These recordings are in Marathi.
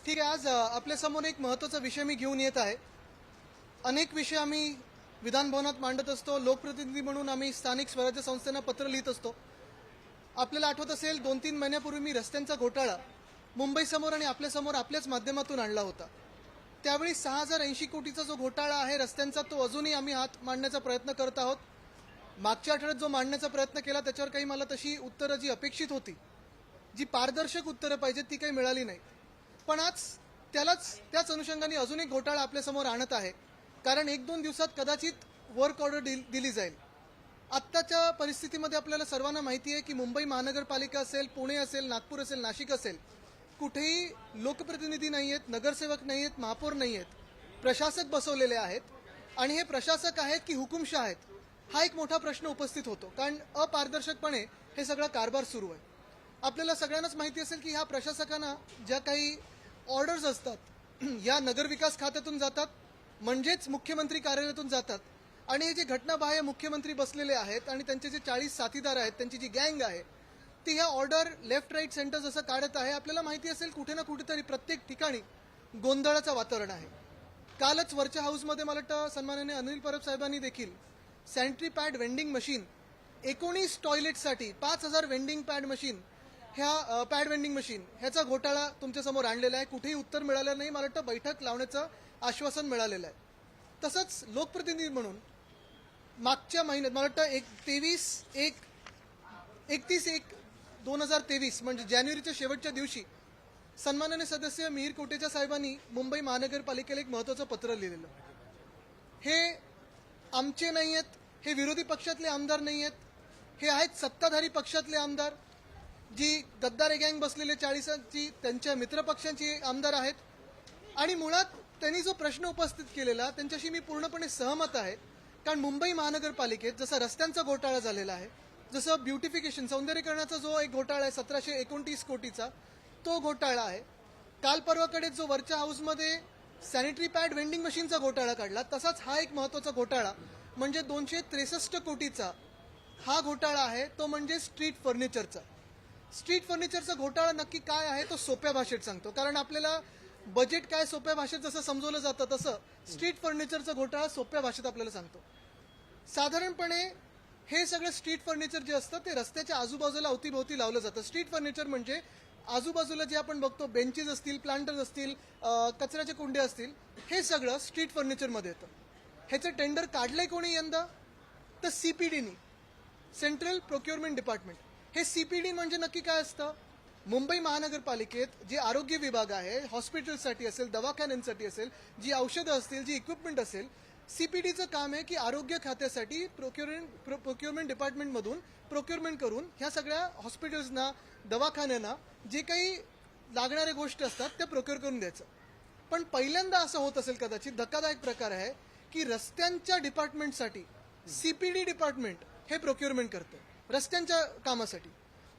ठीक आहे. आज आपल्यासमोर एक महत्त्वाचा विषय मी घेऊन येत आहे. अनेक विषय आम्ही विधानभवनात मांडत असतो. लोकप्रतिनिधी म्हणून आम्ही स्थानिक स्वराज्य संस्थांना पत्र लिहित असतो. आपल्याला आठवत असेल 2-3 महिन्यापूर्वी मी रस्त्यांचा घोटाळा मुंबईसमोर आणि आपल्यासमोर आपल्याच माध्यमातून आणला होता. त्यावेळी 6080 कोटीचा जो घोटाळा आहे रस्त्यांचा, तो अजूनही आम्ही हात मांडण्याचा प्रयत्न करत आहोत. मागच्या आठवड्यात जो मांडण्याचा प्रयत्न केला त्याच्यावर काही मला तशी उत्तरं जी अपेक्षित होती, जी पारदर्शक उत्तरं पाहिजेत, ती काही मिळाली नाही. पण आज त्याच अनुषंगाने अजून एक घोटाळा आपल्यासमोर आणत आहे. कारण 1-2 दिवसात कदाचित वर्क ऑर्डर दिली जाईल. आत्ताच्या परिस्थितीमध्ये आपल्याला सर्वांना माहिती आहे की मुंबई महानगरपालिका असेल, पुणे असेल, नागपूर असेल, नाशिक असेल, कुठेही लोकप्रतिनिधी नाही आहेत, नगरसेवक नाही आहेत, महापौर नाही आहेत, प्रशासक बसवलेले आहेत. आणि हे प्रशासक आहेत की हुकुमशाह आहेत, हा एक मोठा प्रश्न उपस्थित होतो. कारण अपारदर्शकपणे हे सगळं कारभार सुरू आहे. आपल्याला सगळ्यांनाच माहिती असेल की ह्या प्रशासकांना ज्या काही ऑर्डर्स असतात या नगरविकास खात्यातून जातात, म्हणजेच मुख्यमंत्री कार्यालयातून जातात. आणि हे जे घटनाबाह्य मुख्यमंत्री बसलेले आहेत आणि त्यांचे जे 40 साथीदार आहेत, त्यांची जी गँग आहे, ती ह्या ऑर्डर लेफ्ट राईट सेंटर जसं काढत आहे. आपल्याला माहिती असेल कुठे ना कुठेतरी प्रत्येक ठिकाणी गोंधळाचं वातावरण आहे. कालच वरच्या हाऊसमध्ये मला वाटतं सन्माननीय अनिल परब साहेबांनी देखील sanitary pad vending machine 19 टॉयलेटसाठी 5000 vending pad machine vending machine ह्याचा घोटाळा तुमच्यासमोर आणलेला आहे. कुठेही उत्तर मिळालं नाही. मला वाटतं बैठक लावण्याचं आश्वासन मिळालेलं आहे. तसंच लोकप्रतिनिधी म्हणून मागच्या महिन्यात मला वाटतं 31/1/2023 म्हणजे जानेवारीच्या शेवटच्या दिवशी सन्माननीय सदस्य मिहीर कोटेचा साहेबांनी मुंबई महानगरपालिकेला एक महत्त्वाचं पत्र लिहिलेलं. हे आमचे नाही आहेत, हे विरोधी पक्षातले आमदार नाही आहेत, हे आहेत सत्ताधारी पक्षातले आमदार, जी गद्दार गँग बसलेले 40ची त्यांच्या मित्रपक्षांची आमदार आहेत. आणि मुळात त्यांनी जो प्रश्न उपस्थित केलेला त्यांच्याशी मी पूर्णपणे सहमत आहे. कारण मुंबई महानगरपालिकेत जसा रस्त्यांचा घोटाळा झालेला आहे, जसं ब्युटिफिकेशन सौंदर्यीकरणाचा जो एक घोटाळा आहे 1729 कोटीचा, तो घोटाळा आहे. काल परवाकडे जो वरच्या हाऊसमध्ये सॅनिटरी पॅड वेंडिंग मशीनचा घोटाळा काढला, तसाच हा एक महत्त्वाचा घोटाळा म्हणजे 263 कोटीचा हा घोटाळा आहे. तो म्हणजे स्ट्रीट फर्निचरचा घोटाळा नक्की काय आहे तो सोप्या भाषेत सांगतो. कारण आपल्याला बजेट काय सोप्या भाषेत जसं समजवलं जातं तसं स्ट्रीट फर्निचरचा घोटाळा सोप्या भाषेत आपल्याला सांगतो. साधारणपणे हे सगळं स्ट्रीट फर्निचर जे असतं ते रस्त्याच्या आजूबाजूला अवतीभोवती लावलं जातं. स्ट्रीट फर्निचर म्हणजे आजूबाजूला जे आपण बघतो बेंचेस असतील, प्लांटर्स असतील, कचऱ्याचे कुंडे असतील, हे सगळं स्ट्रीट फर्निचरमध्ये येतं. ह्याचं टेंडर काढलंय कोणी यंदा? तर CPDनी, सेंट्रल प्रोक्युरमेंट डिपार्टमेंट. हे CPD म्हणजे नक्की काय असतं? मुंबई महानगरपालिकेत जे आरोग्य विभाग आहे, हॉस्पिटलसाठी असेल, दवाखान्यांसाठी असेल, जी औषधं असतील, जी इक्विपमेंट असेल, CPDचं काम आहे की आरोग्य खात्यासाठी प्रोक्युरमेंट डिपार्टमेंटमधून प्रोक्युरमेंट करून ह्या सगळ्या हॉस्पिटल्सना, दवाखान्यांना जे काही लागणाऱ्या गोष्टी असतात त्या प्रोक्युअर करून द्यायचं. पण पहिल्यांदा असं होत असेल, कदाचित धक्कादायक प्रकार आहे की रस्त्यांच्या डिपार्टमेंटसाठी CPD डिपार्टमेंट हे प्रोक्युरमेंट करतं रस्त्यांच्या कामासाठी.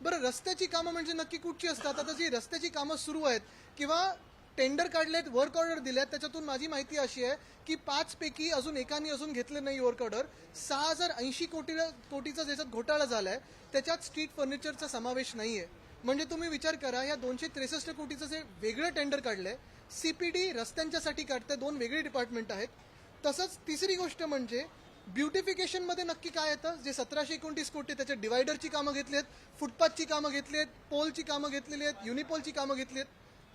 बरं, रस्त्याची कामं म्हणजे नक्की कुठची असतात? आता जी रस्त्याची कामं सुरू आहेत किंवा टेंडर काढलेत, वर्क ऑर्डर दिल्यात, त्याच्यातून माझी माहिती अशी आहे की 5 पैकी अजून एकाने अजून घेतलं नाही वर्क ऑर्डर. 6080 कोटीचा ज्याच्यात घोटाळा झालाय त्याच्यात स्ट्रीट फर्निचरचा समावेश नाहीये. म्हणजे तुम्ही विचार करा, या 263 कोटीचं जे वेगळं टेंडर काढलंय CPD रस्त्यांच्यासाठी काढतंय, 2 वेगळे डिपार्टमेंट आहेत. तसंच तिसरी गोष्ट म्हणजे ब्युटिफिकेशनमध्ये नक्की काय येतं? जे 1729 कोटी त्याच्या डिवायडरची कामं घेतलीत, फुटपाथची कामं घेतलीत, पोलची कामं घेतलेली आहेत, युनिपोलची कामं घेतलीत.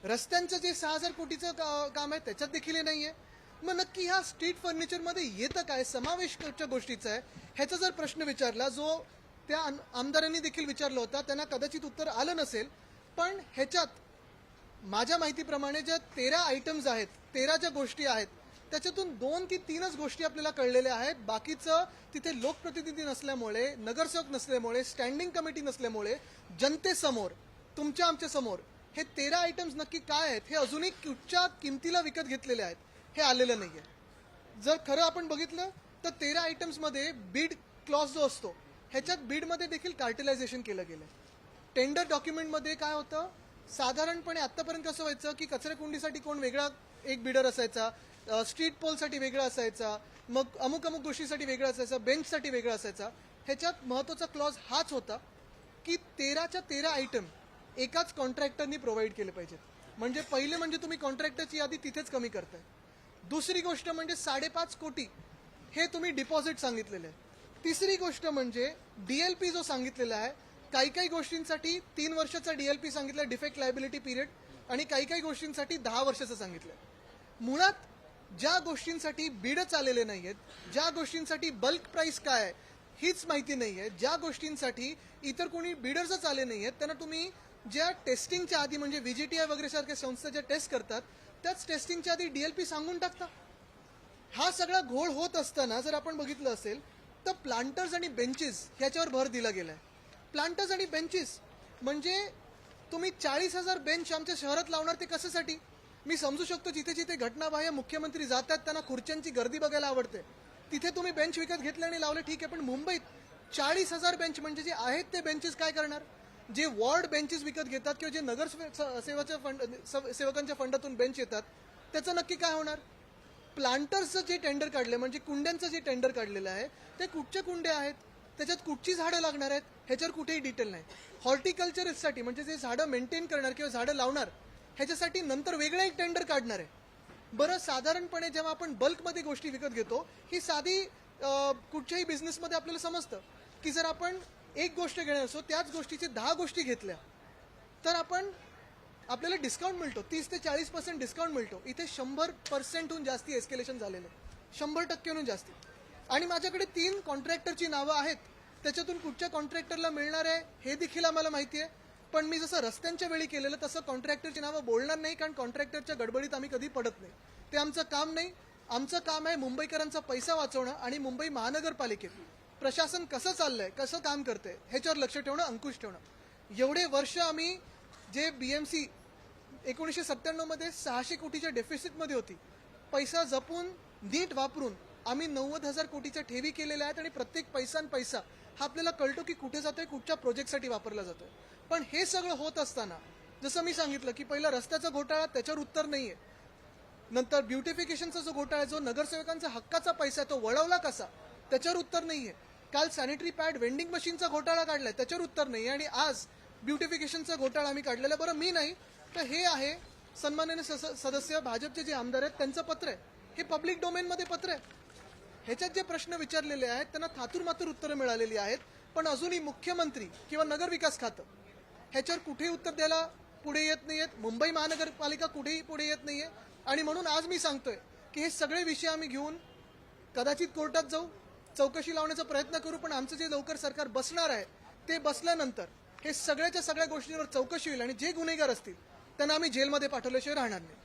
रस्त्यांचं जे 6000 कोटीचं काम आहे त्याच्यात देखील नाहीये. मग नक्की ह्या स्ट्रीट फर्निचरमध्ये येतं काय? समावेशच्या गोष्टीचा आहे. ह्याचा जर प्रश्न विचारला, जो त्या आमदारांनी देखील विचारला होता, त्यांना कदाचित उत्तर आलं नसेल. पण ह्याच्यात माझ्या माहितीप्रमाणे ज्या 13 आयटम्स आहेत, 13 ज्या गोष्टी आहेत, त्याच्यातून 2 की 3च गोष्टी आपल्याला कळलेल्या आहेत. बाकीचं तिथे लोकप्रतिनिधी नसल्यामुळे, नगरसेवक नसल्यामुळे, स्टँडिंग कमिटी नसल्यामुळे जनतेसमोर, तुमच्या आमच्या समोर हे 13 आयटम्स नक्की काय आहेत हे अजूनही कुठच्या किमतीला विकत घेतलेले आहेत हे आलेलं नाहीये. जर खरं आपण बघितलं तर 13 आयटम्समध्ये बीड क्लॉज जो असतो ह्याच्यात बीडमध्ये देखील कार्टेलायझेशन केलं गेलं. टेंडर डॉक्युमेंटमध्ये काय होतं? साधारणपणे आत्तापर्यंत कसं व्हायचं की कचराकुंडीसाठी कोण वेगळा एक बिडर असायचा, स्ट्रीट पोलसाठी वेगळा असायचा, मग अमुक गोष्टीसाठी वेगळा असायचा, बेंचसाठी वेगळा असायचा. ह्याच्यात महत्त्वाचा क्लॉज हाच होता की 13च्या 13 आयटम एकाच कॉन्ट्रॅक्टरनी प्रोव्हाइड केले पाहिजेत. म्हणजे पहिले म्हणजे तुम्ही कॉन्ट्रॅक्टरची यादी तिथेच कमी करताय. दुसरी गोष्ट म्हणजे 5.5 कोटी हे तुम्ही डिपॉझिट सांगितलेलं आहे. तिसरी गोष्ट म्हणजे डीएलपी जो सांगितलेला आहे, काही काही गोष्टींसाठी 3 वर्षाचा डीएलपी सांगितलं डिफेक्ट लायबिलिटी पिरियड, आणि काही काही गोष्टींसाठी 10 वर्षाचं सांगितलं. मुळात ज्या गोष्टींसाठी बिडच आलेले नाहीयेत, ज्या गोष्टींसाठी बल्क प्राइस काय आहे हीच माहिती नाहीये, ज्या गोष्टींसाठी इतर कोणी बिडर्सच आले नाहीयेत, त्यांना तुम्ही ज्या टेस्टिंगच्या आधी म्हणजे व्हीजीटीआय वगैरे सारख्या संस्था ज्या टेस्ट करतात त्याच टेस्टिंगच्या आधी डीएलपी सांगून टाकता. हा सगळा घोळ होत असताना जर आपण बघितलं असेल तर प्लांटर्स आणि बेंचेस ह्याच्यावर भर दिला गेलाय. प्लांटर्स आणि बेंचेस म्हणजे तुम्ही 40,000 बेंच आमच्या शहरात लावणार ते कशासाठी? मी समजू शकतो जिथे जिथे घटनाबाह्य मुख्यमंत्री जातात त्यांना खुर्च्यांची गर्दी बघायला आवडते, तिथे तुम्ही बेंच विकत घेतले आणि लावले ठीक आहे, पण मुंबईत 40,000 बेंच म्हणजे जे आहेत ते बेंचेस काय करणार? जे वॉर्ड बेंचेस विकत घेतात किंवा जे नगर सेवकांच्या फंडातून बेंच येतात त्याचं नक्की काय होणार? प्लांटर्सचं जे टेंडर काढले म्हणजे कुंड्यांचं जे टेंडर काढलेलं आहे ते कुठचे कुंडे आहेत, त्याच्यात कुठची झाडं लागणार आहेत ह्याच्यावर कुठेही डिटेल नाही. हॉर्टिकल्चरसाठी म्हणजे जे झाडं मेंटेन करणार किंवा झाडं लावणार ह्याच्यासाठी नंतर वेगळं एक टेंडर काढणार आहे. बरं, साधारणपणे जेव्हा आपण बल्कमध्ये गोष्टी विकत घेतो ही साधी कुठच्याही बिझनेसमध्ये आपल्याला समजतं की जर आपण एक गोष्ट घेणार असो त्याच गोष्टीची 10 गोष्टी घेतल्या तर आपल्याला डिस्काउंट मिळतो, 30 ते 40% डिस्काउंट मिळतो. इथे 100%हून जास्ती एस्केलेशन झालेलं आहे, 100%हून जास्ती. आणि माझ्याकडे 3 कॉन्ट्रॅक्टरची नावं आहेत, त्याच्यातून कुठच्या कॉन्ट्रॅक्टरला मिळणार आहे हे देखील आम्हाला माहिती आहे. पण मी जसं रस्त्यांच्या वेळी केलेलं तसं कॉन्ट्रॅक्टरची नावं बोलणार नाही, कारण कॉन्ट्रॅक्टरच्या गडबडीत आम्ही कधी पडत नाही. ते आमचं काम नाही. आमचं काम आहे मुंबईकरांचा पैसा वाचवणं आणि मुंबई महानगरपालिकेत प्रशासन कसं चाललंय, कसं काम करतंय ह्याच्यावर लक्ष ठेवणं, अंकुश ठेवणं. एवढे वर्ष आम्ही जे बीएमसी 1997 मध्ये 600 कोटीच्या डेफिसिटमध्ये होती, पैसा जपून नीट वापरून आम्ही 90,000 कोटीच्या ठेवी केलेल्या आहेत आणि प्रत्येक पैसा हा आपल्याला कळतो की कुठे जातोय, कुठच्या प्रोजेक्टसाठी वापरला जातोय. पण हे सगळं होत असताना जसं मी सांगितलं की पहिला रस्त्याचा घोटाळा त्याच्यावर उत्तर नाहीये, नंतर ब्युटिफिकेशनचा जो घोटाळा आहे, जो नगरसेवकांचा हक्काचा पैसा आहे तो वळवला कसा त्याच्यावर उत्तर नाहीये. काल सॅनिटरी पॅड वेंडिंग मशीनचा घोटाळा काढलाय त्याच्यावर उत्तर नाहीये, आणि आज ब्युटिफिकेशनचा घोटाळा आम्ही काढलेला. बरं, मी नाही तर हे आहे सन्माननीय सदस्य भाजपचे जे आमदार आहेत त्यांचं पत्र आहे, हे पब्लिक डोमेनमध्ये पत्र आहे. ह्याच्यात जे प्रश्न विचारलेले आहेत त्यांना थातूरमातूर उत्तरं मिळालेली आहेत, पण अजूनही मुख्यमंत्री किंवा नगरविकास खातं ह्याच्यावर कुठेही उत्तर द्यायला पुढे येत नाहीयेत. मुंबई महानगरपालिका कुठेही पुढे येत नाहीये. आणि म्हणून आज मी सांगतोय की हे सगळे विषय आम्ही घेऊन कदाचित कोर्टात जाऊ, चौकशी लावण्याचा प्रयत्न करू, पण आमचं जे लवकर सरकार बसणार आहे ते बसल्यानंतर हे सगळ्याच्या सगळ्या गोष्टींवर चौकशी होईल आणि जे गुन्हेगार असतील त्यांना आम्ही जेलमध्ये पाठवल्याशिवाय राहणार नाही.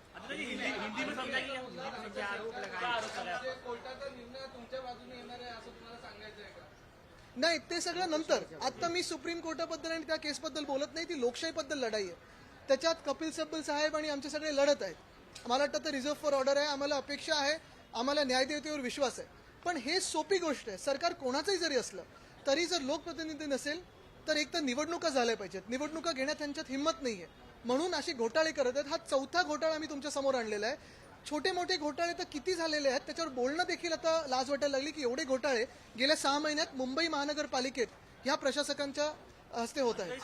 नाही, ते सगळं नंतर. आता मी सुप्रीम कोर्टाबद्दल आणि त्या केसबद्दल बोलत नाही, ती लोकशाहीबद्दल लढाई आहे. त्याच्यात कपिल सिब्बल साहेब आणि आमचे सगळे लढत आहेत. मला वाटतं तर रिझर्व्ह फॉर ऑर्डर आहे, आम्हाला अपेक्षा आहे, आम्हाला न्यायदेवतेवर विश्वास आहे. पण हे सोपी गोष्ट आहे. सरकार कोणाचंही जरी असलं तरी जर लोकप्रतिनिधी नसेल तर एक तर निवडणुका झाल्या पाहिजेत, निवडणुका घेण्यात त्यांच्यात हिंमत नाहीये, म्हणून असे घोटाळे करत आहेत. हा 4था घोटाळा मी तुमच्या समोर आणलेला आहे. छोटे मोठे घोटाळे तर किती झालेले आहेत त्याच्यावर बोलणं देखील आता लाज वाटायला लागली की एवढे घोटाळे गेल्या 6 महिन्यात मुंबई महानगरपालिकेत ह्या प्रशासकांच्या हस्ते होत आहेत.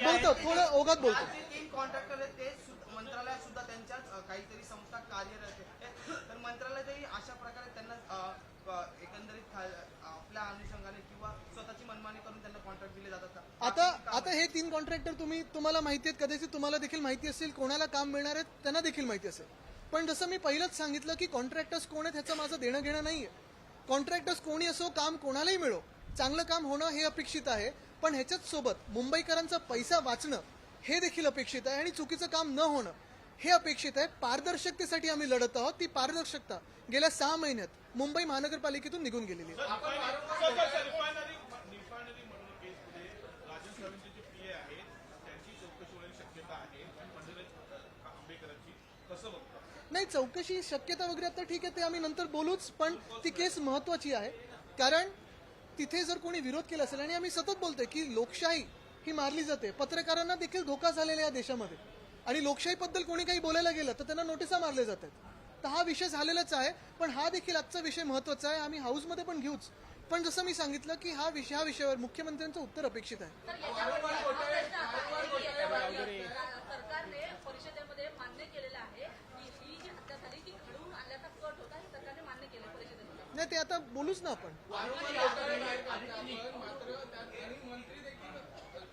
बोलतो थोडं ओघात बोलतो. कॉन्ट्रॅक्टर आहेत ते मंत्रालयात सुद्धा त्यांच्याच काहीतरी संस्था कार्यरत आहे, तर मंत्रालयातही अशा प्रकारे त्यांना एकंदरीत आपल्या अनुषंगाने किंवा स्वतःची मनमानी करून त्यांना कॉन्ट्रॅक्ट दिले जातात का? आता हे 3 कॉन्ट्रॅक्टर तुम्हाला माहिती आहेत, कदाचित तुम्हाला देखील माहिती असेल, कोणाला काम मिळणार आहे त्यांना देखील माहिती असेल. पण जसं मी पहिलंच सांगितलं की कॉन्ट्रॅक्टर्स कोण आहेत ह्याचं माझं देणं घेणं नाहीये. कॉन्ट्रॅक्टर्स कोणी असो, काम कोणालाही मिळो, चांगलं काम होणं हे अपेक्षित आहे, पण ह्याच्याच सोबत मुंबईकरांचा पैसा वाचणं हे देखील अपेक्षित आहे आणि चुकीचं काम न होणं हे अपेक्षित आहे. पारदर्शकतेसाठी आम्ही लढत आहोत. ती पारदर्शकता गेल्या 6 महिन्यात मुंबई महानगरपालिकेतून निघून गेलेली आहे. नाही, चौकशी शक्यता वगैरे तर ठीक आहे, ते आम्ही नंतर बोलूच, पण ती केस महत्वाची आहे. कारण तिथे जर कोणी विरोध केला असेल, आणि आम्ही सतत बोलतोय की लोकशाही ही मारली जाते, पत्रकारांना देखील धोका झालेला या देशामध्ये, आणि लोकशाहीबद्दल कोणी काही बोलायला गेलं तर त्यांना नोटिसा मारल्या जातात. तर हा विषय झालेलाच आहे, पण हा देखील आजचा विषय महत्वाचा आहे. आम्ही हाऊसमध्ये पण घेऊच, पण जसं मी सांगितलं की ह्या विषयावर मुख्यमंत्र्यांचं उत्तर अपेक्षित आहे. सरकारने परिषदेमध्ये मान्य केलेलं आहे की ही जी हत्या झाली ती घडवून आणल्याचा कट होता हे सरकारने मान्य केलं परिषदेमध्ये. नाही ते आता बोलूच ना आपण. मात्र आणि मंत्री देखील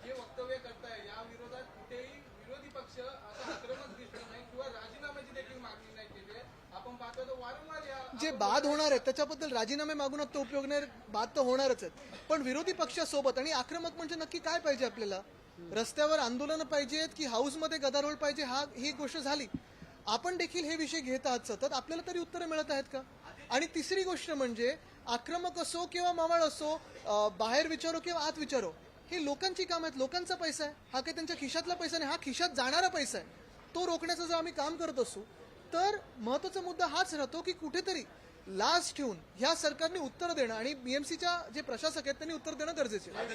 जे वक्तव्य करताय या विरोधात कुठेही विरोधी पक्ष असा आक्रमक दिसत नाही किंवा राजीनाम्याची देखील मागणी नाही केली आहे. आपण पाहतो तर वारंवार या जे बाद होणार आहेत त्याच्याबद्दल राजीनामे मागून तो उपयोग नाही. बाद तर होणारच आहेत, पण विरोधी पक्षासोबत आणि आक्रमक म्हणजे नक्की काय पाहिजे आपल्याला? रस्त्यावर आंदोलनं पाहिजेत की हाऊसमध्ये गदारोळ पाहिजे? ही गोष्ट झाली. आपण देखील हे विषय घेत आहात सतत, आपल्याला तरी उत्तरं मिळत आहेत का? आणि तिसरी गोष्ट म्हणजे आक्रमक असो किंवा मावळ असो, बाहेर विचारो किंवा आत विचारो, हे लोकांची काम आहेत, लोकांचा पैसा आहे. हा काही त्यांच्या खिशातला पैसा नाही, हा खिशात जाणारा पैसा आहे. तो रोखण्याचं जर आम्ही काम करत असू तर महत्वाचा मुद्दा हाच राहतो की कुठेतरी लाज ठेवून ह्या सरकारने उत्तर देणं आणि बीएमसीच्या जे प्रशासक आहेत त्यांनी उत्तर देणं गरजेचे आहे.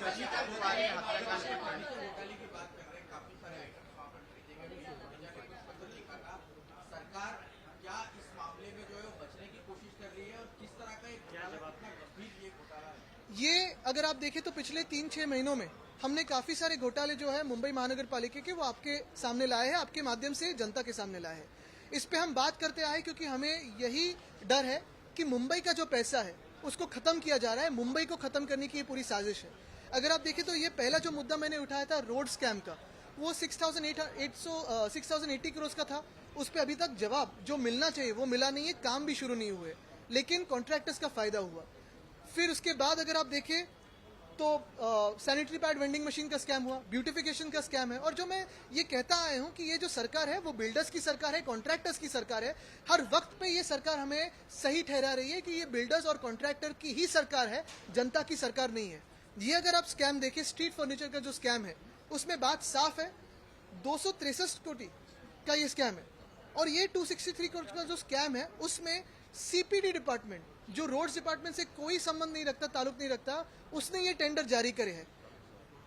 सरकार क्या इस मामले में जो है वो बचने की कोशिश कर रही है और किस तरह का एक कितना गंभीर ये घोटाला है? ये अगर आप देखें तो पिछले 3-6 महीनों में हमने काफी सारे घोटाले जो है मुंबई महानगर पालिका के वो आपके सामने लाए हैं, आपके माध्यम से जनता के सामने लाए हैं. इस पे हम बात करते आए क्योंकि हमें यही डर है कि मुंबई का जो पैसा है उसको खत्म किया जा रहा है. मुंबई को खत्म करने की ये पूरी साजिश है. अगर आप देखें तो ये पहला जो मुद्दा मैंने उठाया था रोड स्कैम का, वो 6,080 करोड़ का था. उस पर अभी तक जवाब जो मिलना चाहिए वो मिला नहीं है, काम भी शुरू नहीं हुए, लेकिन कॉन्ट्रैक्टर्स का फायदा हुआ. फिर उसके बाद अगर आप देखें तो सैनिटरी पैड वेंडिंग मशीन का स्कैम हुआ, ब्यूटिफिकेशन का स्कैम है. और जो मैं ये कहता आया हूं कि ये जो सरकार है वो बिल्डर्स की सरकार है, कॉन्ट्रैक्टर्स की सरकार है. हर वक्त पे ये सरकार हमें सही ठहरा रही है कि ये बिल्डर्स और कॉन्ट्रैक्टर की ही सरकार है, जनता की सरकार नहीं है. ये अगर आप स्कैम देखें, स्ट्रीट फर्नीचर का जो स्कैम है उसमें बात साफ है, 263 कोटी का ये स्कैम है. और ये 263 करोड़ का जो स्कैम है उसमें सीपीडी डिपार्टमेंट, जो रोड्स डिपार्टमेंट से कोई संबंध नहीं रखता, ताल्लुक नहीं रखता, उसने ये टेंडर जारी करे हैं.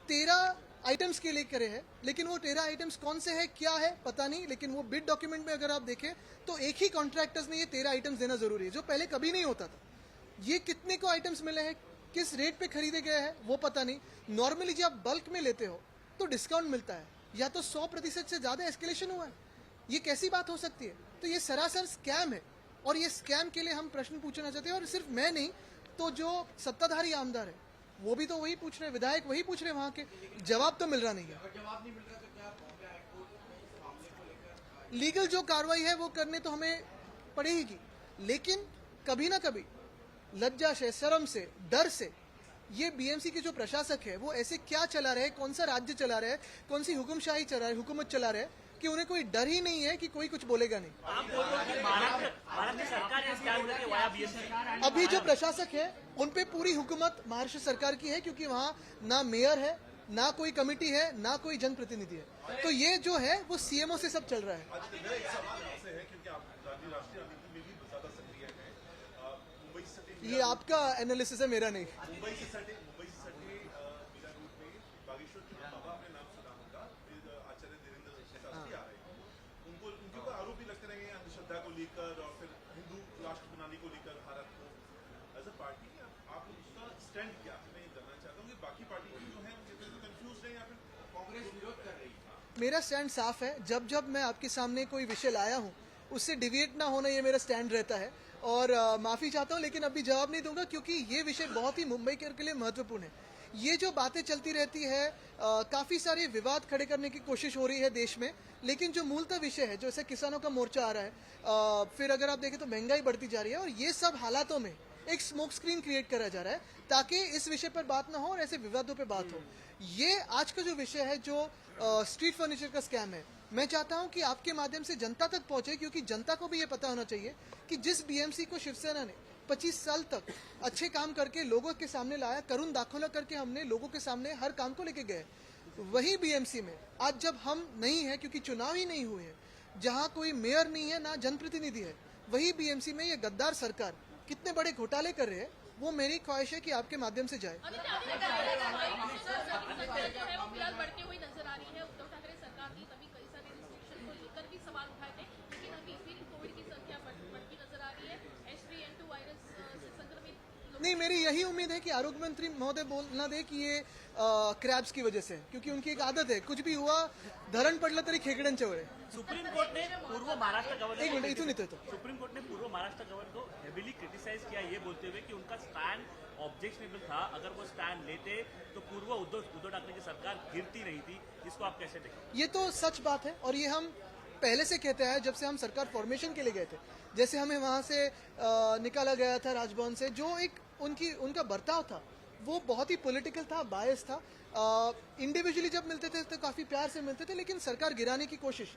13 आइटम्स के लिए करे हैं, लेकिन वो 13 आइटम्स कौन से हैं क्या है पता नहीं. लेकिन वो बिड डॉक्यूमेंट में अगर आप देखें तो एक ही कॉन्ट्रैक्टर्स ने ये 13 आइटम्स देना जरूरी है, जो पहले कभी नहीं होता था. ये कितने को आइटम्स मिले हैं, किस रेट पे खरीदे गए हैं वो पता नहीं. नॉर्मली जब आप बल्क में लेते हो तो डिस्काउंट मिलता है, या तो 100% से ज्यादा एस्केलेशन हुआ है. ये कैसी बात हो सकती है? तो ये सरासर स्कैम है, और ये स्कैम के लिए हम प्रश्न पूछना चाहते हैं. और सिर्फ मैं नहीं, तो जो सत्ताधारी आमदार है वो भी तो वही पूछ रहे हैं, विधायक वही पूछ रहे हैं, वहां के जवाब तो मिल रहा नहीं है. अगर जवाब नहीं मिल रहा तो क्या बॉम्बे हाईकोर्ट में इस मामले को लेकर लीगल जो कार्रवाई है वो करने तो हमें पड़ेगी, लेकिन कभी ना कभी लज्जा से, शर्म से, डर से ये बीएमसी के जो प्रशासक है वो ऐसे क्या चला रहे हैं, कौन सा राज्य चला रहे हैं, कौन सी हुकुमशाही चला रहे, हुकूमत चला रहे हैं कि उन्हें कोई डर ही नहीं है कि कोई कुछ बोलेगा नहीं. आप बोल रहे हो कि महाराष्ट्र सरकार ने स्कैम करके वाया बीएमसी. अभी जो प्रशासक है उन पे पूरी हुकूमत महाराष्ट्र सरकार की है, क्योंकि वहाँ ना मेयर है, ना कोई कमेटी है, ना कोई जनप्रतिनिधि है. तो ये जो है वो सीएमओ से सब चल रहा है. मेरा एक सवाल आपसे है, क्योंकि आप राष्ट्रीय राजनीति में भी ज्यादा सक्रिय हैं. मुंबई से सटे ये आपका एनालिसिस है, मेरा नहीं. मुंबई से सटे मीरा रोड में बागेश्वर के बाबा आपने नाम सुना होगा, आचार्य देवेंद्र शास्त्री आ रहे हैं. उनके ऊपर आरोप भी लगते रहेंगे अंधश्रद्धा को लेकर और फिर हिंदू राष्ट्र बनाने को लेकर भारत को. एज अ पार्टी आप उसका स्टैंड क्या है? मैं ये जानना चाहता हूँ कि बाकी पार्टी जो है कंफ्यूज है या फिर कांग्रेस विरोध कर रही है. मेरा स्टैंड साफ है. जब जब मैं आपके सामने कोई विषय लाया हूँ उससे डिविएट ना होना, ये मेरा स्टैंड रहता है. और माफी चाहता हूँ, लेकिन अभी जवाब नहीं दूंगा क्योंकि ये विषय बहुत ही मुंबई के लिए महत्वपूर्ण है. ये जो बातें चलती रहती है, काफी सारे विवाद खड़े करने की कोशिश हो रही है देश में, लेकिन जो मूलतः विषय है, जैसे किसानों का मोर्चा आ रहा है, फिर अगर आप देखें तो महंगाई बढ़ती जा रही है, और ये सब हालातों में एक स्मोक स्क्रीन क्रिएट करा जा रहा है ताकि इस विषय पर बात ना हो और ऐसे विवादों पे बात हो. ये आज का जो विषय है, जो स्ट्रीट फर्नीचर का स्कैम है, मैं चाहता हूं कि आपके माध्यम से जनता तक पहुंचे, क्योंकि जनता को भी ये पता होना चाहिए कि जिस बीएमसी को शिवसेना ने 25 साल तक अच्छे काम करके लोगों के सामने लाया, करुण दाखिला करके हमने लोगों के सामने हर काम को लेके गए, वही बीएमसी में आज जब हम नहीं है, क्योंकि चुनाव ही नहीं हुए हैं, जहां कोई मेयर नहीं है, ना जनप्रतिनिधि है, वही बीएमसी में ये गद्दार सरकार कितने बड़े घोटाले कर रहे हैं, वो मेरी ख्वाहिश है कि आपके माध्यम से जाए. बढ़ती हुई नजर आ रही है. उद्धव ठाकरे सरकार की तभी कई सारे रिस्ट्रिक्शन को लेकर भी सवाल उठाए थे, लेकिन अभी फिर कोविड की संख्या बढ़ती नजर आ रही है. H3N2 वायरस से संक्रमित नहीं, मेरी यही उम्मीद है कि आरोग्य मंत्री महोदय बोलना दे की ये क्रॅब्स की वजह से, क्योंकि उनकी एक आदत है, कुछ भी हुआ धरण पडलं तरी खेकड्यांच्या वर. सुप्रीम कोर्ट ने पूर्व महाराष्ट्र एक गवर्नर मिनिट इथून येतोय तो. सुप्रीम कोर्ट ने पूर्व महाराष्ट्र गवर्नर को हेवीली क्रिटिसाइज किया ये बोलते हुए कि उनका स्टैंड ऑब्जेक्शनेबल था. अगर वो स्टैंड लेते तो पूर्व उद्धव ठाकरे की सरकार गिरती नहीं थी. इसको आप कैसे देखें? ये तो सच बात है और ये हम पहले से कहते हैं जब से हम सरकार फॉर्मेशन के लिए गए थे. जैसे हमें वहां से निकाला गया था राजभवन से, जो एक उनका बर्ताव था वो बहुत ही पॉलिटिकल था, बायस था. इंडिविजुअली जब मिलते थे तो काफी प्यार से मिलते थे, लेकिन सरकार गिराने की कोशिश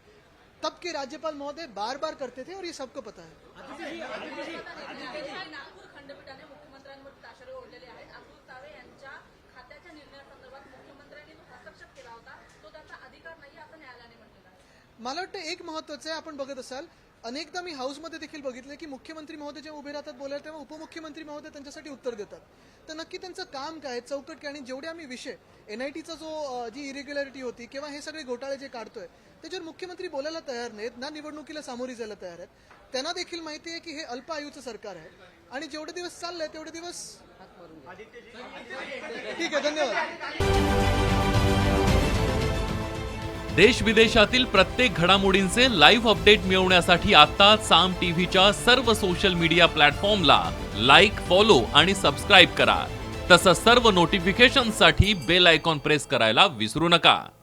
तब के राज्यपाल महोदय बार बार करते थे और ये सबको पता है. नागपूर खंडपीठाने मुख्यमंत्र्यांवर ताशेरे ओढलेले आहेत. अतुल सावे यांच्या खात्याच्या निर्णयासंदर्भात मुख्यमंत्र्यांनी जो हस्तक्षेप केला होता तो त्यांचा अधिकार नाही असं न्यायालयाने म्हटलेलं आहे. मला वाटतं एक महत्वाचं आहे, आपण बघत असाल अनेकदा मी हाऊसमध्ये देखील बघितलं की मुख्यमंत्री महोदय जेव्हा उभे राहतात बोलायला तेव्हा उपमुख्यमंत्री महोदय त्यांच्यासाठी उत्तर देतात. तर नक्की त्यांचं काम काय, चौकट काय, आणि जेवढे आम्ही विषय NITचा जो जी इरेग्युलॅरिटी होती किंवा हे सगळे घोटाळे जे काढतोय त्याच्यावर मुख्यमंत्री बोलायला तयार नाहीत, ना निवडणुकीला सामोरी जायला तयार आहेत. त्यांना देखील माहिती आहे की हे अल्प आयुचं सरकार आहे आणि जेवढे दिवस चाललंय तेवढे दिवस. ठीक आहे, धन्यवाद. देश विदेशातील प्रत्येक घडामोडींचे लाईव्ह अपडेट मिळवण्यासाठी आता साम टीव्हीच्या सर्व सोशल मीडिया प्लॅटफॉर्मला लाईक, फॉलो आणि सबस्क्राईब करा. तसंच सर्व नोटिफिकेशनसाठी बेल आयकॉन प्रेस करायला विसरू नका.